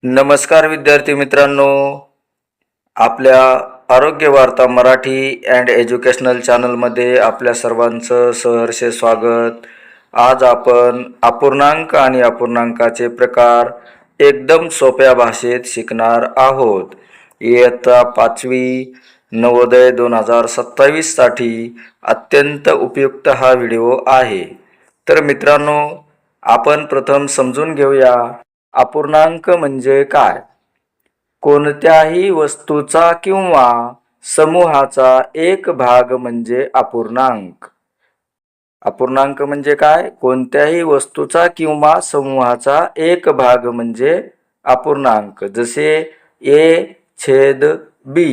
नमस्कार विद्यार्थी मित्रांनो, आपल्या आरोग्य वार्ता मराठी अँड एज्युकेशनल चॅनलमध्ये आपल्या सर्वांचं सहर्ष स्वागत। आज आपण अपूर्णांक आणि अपूर्णांकाचे प्रकार एकदम सोप्या भाषेत शिकणार आहोत। इयत्ता 5वी नवोदय 2027 साठी अत्यंत उपयुक्त हा व्हिडिओ आहे। तर मित्रांनो, आपण प्रथम समजून घेऊया अपूर्णांक म्हणजे काय। कोणत्याही वस्तूचा किंवा समूहाचा एक भाग म्हणजे अपूर्णांक। अपूर्णांक म्हणजे काय? कोणत्याही वस्तूचा किंवा समूहाचा एक भाग म्हणजे अपूर्णांक। जसे a/b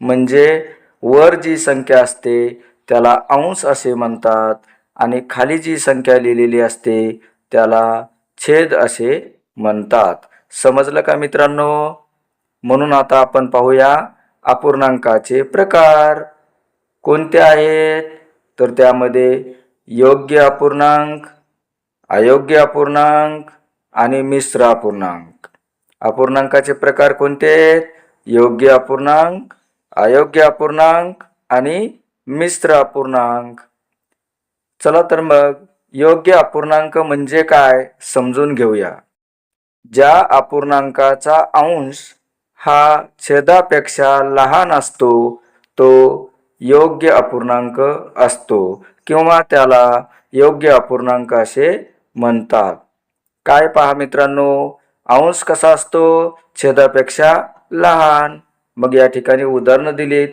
म्हणजे वर जी संख्या असते त्याला अंश असे म्हणतात आणि खाली जी संख्या लिहिलेली असते त्याला छेद असे म्हणतात। समजलं का मित्रांनो? म्हणून आता आपण पाहूया अपूर्णांकाचे प्रकार कोणते आहेत। तर त्यामध्ये योग्य अपूर्णांक, अयोग्य अपूर्णांक आणि मिश्र अपूर्णांक। अपूर्णांकाचे प्रकार कोणते आहेत? योग्य अपूर्णांक, अयोग्य अपूर्णांक आणि मिश्र अपूर्णांक। चला तर मग योग्य अपूर्णांक म्हणजे काय समजून घेऊया। ज्या अपूर्णांकाचा अंश हा छेदापेक्षा लहान असतो तो योग्य अपूर्णांक असतो किंवा त्याला योग्य अपूर्णांक असे म्हणतात। काय पहा मित्रांनो, अंश कसा असतो? छेदापेक्षा लहान। मग या ठिकाणी उदाहरण दिलीत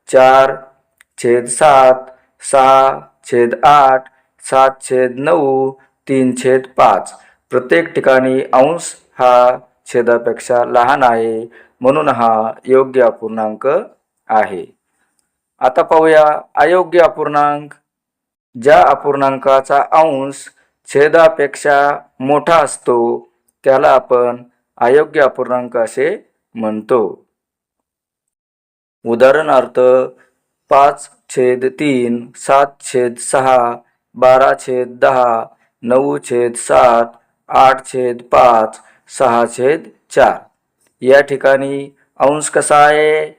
4/7, 6/8, 7/9, 3/5। प्रत्येक ठिकाणी अंश हा छेदापेक्षा लहान आहे म्हणून हा योग्य अपूर्णांक आहे। आता पाहूया अयोग्य अपूर्णांक। ज्या अपूर्णांकाचा अंश छेदापेक्षा मोठा असतो त्याला आपण अयोग्य अपूर्णांक असे म्हणतो। उदाहरणार्थ 5/3, 7/6, 12/10, 9/7, 8/5, 6/4। या ठिकाणी अंश कसा आहे?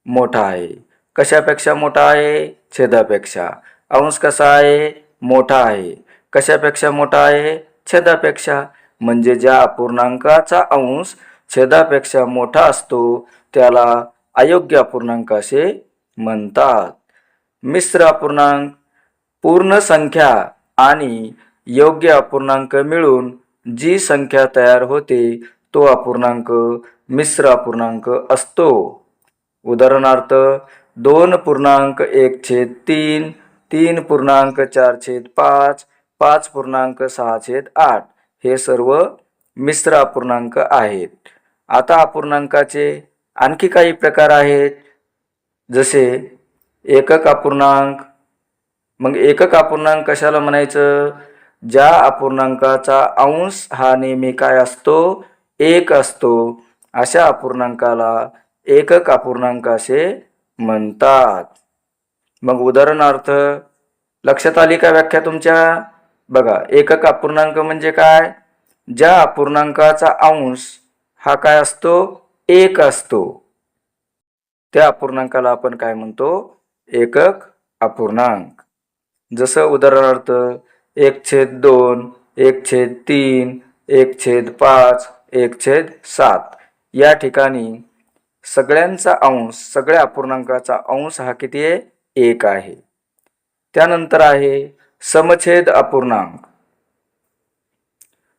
मोठा आहे। कशापेक्षा मोठा आहे? छेदापेक्षा। अंश कसा आहे? मोठा आहे। कशापेक्षा मोठा आहे? छेदापेक्षा। म्हणजे ज्या अपूर्णांकाचा अंश छेदापेक्षा मोठा असतो त्याला अयोग्य अपूर्णांक असे म्हणतात। मिश्र अपूर्णांक पूर्ण संख्या आणि योग्य अपूर्णांक मिळून जी संख्या तयार होते तो अपूर्णांक मिश्र अपूर्णांक असतो। उदाहरणार्थ 2.1/3, 3.4/5, 5.6/8 हे सर्व मिश्र अपूर्णांक आहेत। आता अपूर्णांकाचे आणखी काही प्रकार आहेत जसे एकक अपूर्णांक। मग एकक अपूर्णांक कशाला म्हणायचं? ज्या अपूर्णांकाचा अंश हा नेहमी काय असतो? एक असतो अशा अपूर्णांकाला एकक अपूर्णांक असे म्हणतात। मग उदाहरणार्थ लक्षात आली का व्याख्या तुमच्या? बघा, एकक अपूर्णांक म्हणजे काय? ज्या अपूर्णांकाचा अंश हा काय असतो? एक असतो त्या अपूर्णांकाला आपण काय म्हणतो? एकक अपूर्णांक। जसं उदाहरणार्थ 1/2, 1/3, 1/5, 1/7। या ठिकाणी सगळ्यांचा अंश, सगळ्या अपूर्णांकाचा अंश हा किती आहे? एक आहे। त्यानंतर आहे समछेद अपूर्णांक।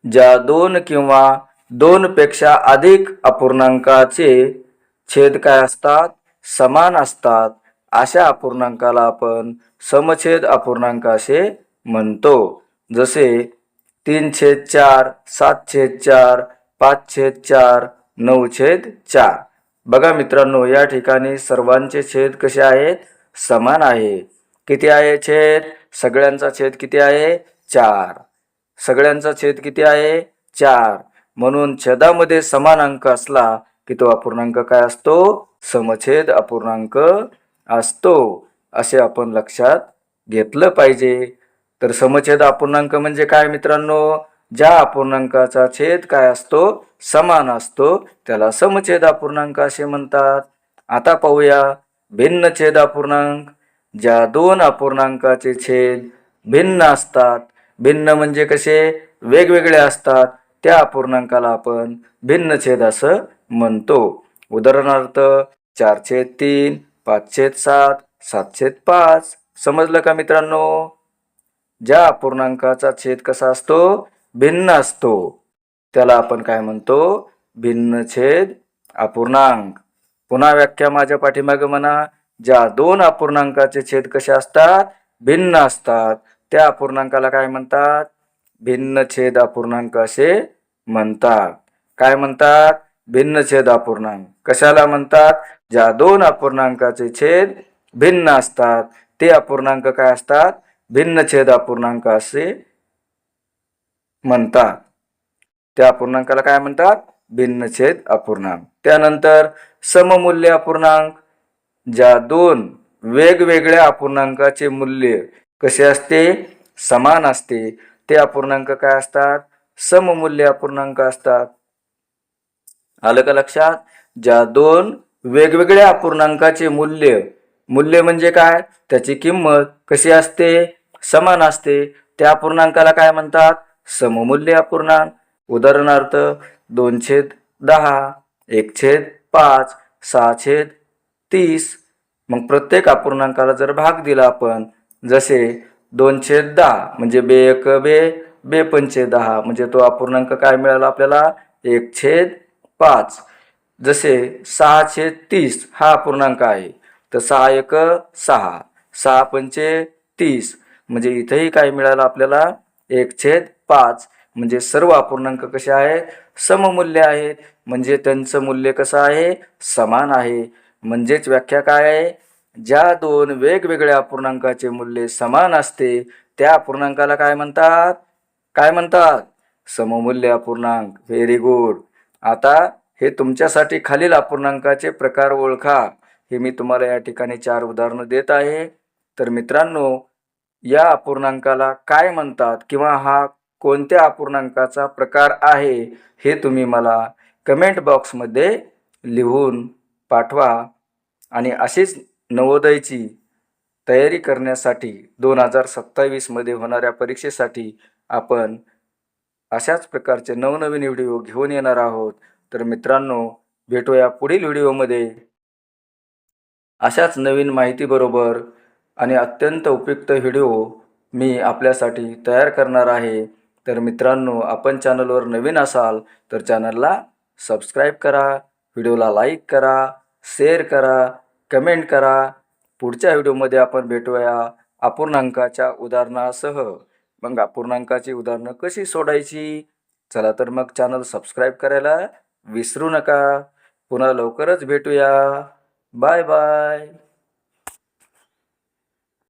ज्या दोन किंवा दोनपेक्षा अधिक अपूर्णांकाचे छेद काय असतात? समान असतात अशा अपूर्णांकाला आपण समछेद अपूर्णांक असे म्हणतो। जसे 3/4, 7/4, 5/4, 9/4। बघा मित्रांनो, या ठिकाणी सर्वांचे छेद कसे आहेत? समान आहे। किती आहे छेद? सगळ्यांचा छेद किती आहे? 4। सगळ्यांचा छेद किती आहे? 4। म्हणून छेदामध्ये समान अंक असला की तो अपूर्णांक काय असतो? समछेद अपूर्णांक असतो असे आपण लक्षात घेतलं पाहिजे। तर समछेद अपूर्णांक म्हणजे काय मित्रांनो? ज्या अपूर्णांकाचा छेद काय असतो, समान असतो, त्याला समछेद अपूर्णांक असे म्हणतात. आता पाहूया भिन्न छेद अपूर्णांक. ज्या दोन अपूर्णांकाचे छेद भिन्न असतात, भिन्न म्हणजे कसे, वेगवेगळे असतात, त्या अपूर्णांकाला आपण भिन्न छेद असं म्हणतो. उदाहरणार्थ 4/3, 5/7, 7/5. समजलं का मित्रांनो? ज्या अपूर्णांकाचा छेद कसा असतो, भिन्न असतो, त्याला आपण काय म्हणतो, भिन्न छेद अपूर्णांक. पुन्हा व्याख्या माझ्या पाठीमागे म्हणा. ज्या दोन अपूर्णांकाचे छेद कसे असतात, भिन्न असतात, त्या अपूर्णांकाला काय म्हणतात, भिन्न छेद अपूर्णांक असे म्हणतात. काय म्हणतात, भिन्न छेद अपूर्णांक. कशाला म्हणतात, ज्या दोन अपूर्णांकाचे छेद भिन्न असतात, ते अपूर्णांक काय असतात, भिन्न छेद अपूर्णांक असे म्हणतात. त्या अपूर्णांकाला काय म्हणतात, भिन्न छेद अपूर्णांक. त्यानंतर सममूल्य अपूर्णांक. ज्या दोन वेगवेगळ्या अपूर्णांकाचे मूल्य कसे असते, समान असते, ते अपूर्णांक काय असतात, सममूल्य अपूर्णांक असतात. आलं का लक्षात? ज्या दोन वेगवेगळ्या अपूर्णांकाचे मूल्य म्हणजे काय, त्याची किंमत कशी असते, समान असते, त्या अपूर्णांकाला काय म्हणतात, सममूल्य अपूर्णांक. उदाहरणार्थ 2/10, 1/5, 6/30. मग प्रत्येक अपूर्णांकाला जर भाग दिला आपण, जसे 2/10 म्हणजे 2 2/10 म्हणजे तो अपूर्णांक काय मिळाला आपल्याला, 1/5. जसे 6/30 हा अपूर्णांक आहे, तर 6 6/30 म्हणजे इथेही काय मिळालं आपल्याला, 1/5. म्हणजे सर्व अपूर्णांक कसे आहेत, सममूल्य आहेत, म्हणजे त्यांचं मूल्य कसं आहे, समान आहे. म्हणजेच व्याख्या काय आहे, ज्या दोन वेगवेगळ्या अपूर्णांकाचे मूल्य समान असते, त्या अपूर्णांकाला काय म्हणतात, सममूल्य अपूर्णांक. Very good. आता हे तुमच्यासाठी खालील अपूर्णांकाचे प्रकार ओळखा. हे मी तुम्हाला या ठिकाणी 4 उदाहरणं देत आहे. तर मित्रांनो, या अपूर्णांकाला काय म्हणतात किंवा हा कोणत्या अपूर्णांकाचा प्रकार आहे, हे तुम्ही मला कमेंट बॉक्समध्ये लिहून पाठवा. आणि अशीच नवोदयची तयारी करण्यासाठी 2027 मध्ये होणाऱ्या परीक्षेसाठी आपण अशाच प्रकारचे नवनवीन व्हिडिओ घेऊन येणार आहोत. तर मित्रांनो, भेटूया पुढील व्हिडिओमध्ये अशाच नवीन माहितीबरोबर. आणि अत्यंत उपयुक्त व्हिडिओ मी आपल्यासाठी तयार करणार आहे. तर मित्रांनो, आपण चॅनलवर नवीन असाल तर चॅनलला सबस्क्राईब करा, व्हिडिओला लाईक करा, शेअर करा, कमेंट करा. पुढच्या व्हिडिओमध्ये आपण भेटूया अपूर्णांकाच्या उदाहरणासह. मग अपूर्णांकाची उदाहरणं कशी सोडायची, चला तर मग चॅनल सबस्क्राईब करायला विसरू नका. पुन्हा लवकरच भेटूया. Bye bye.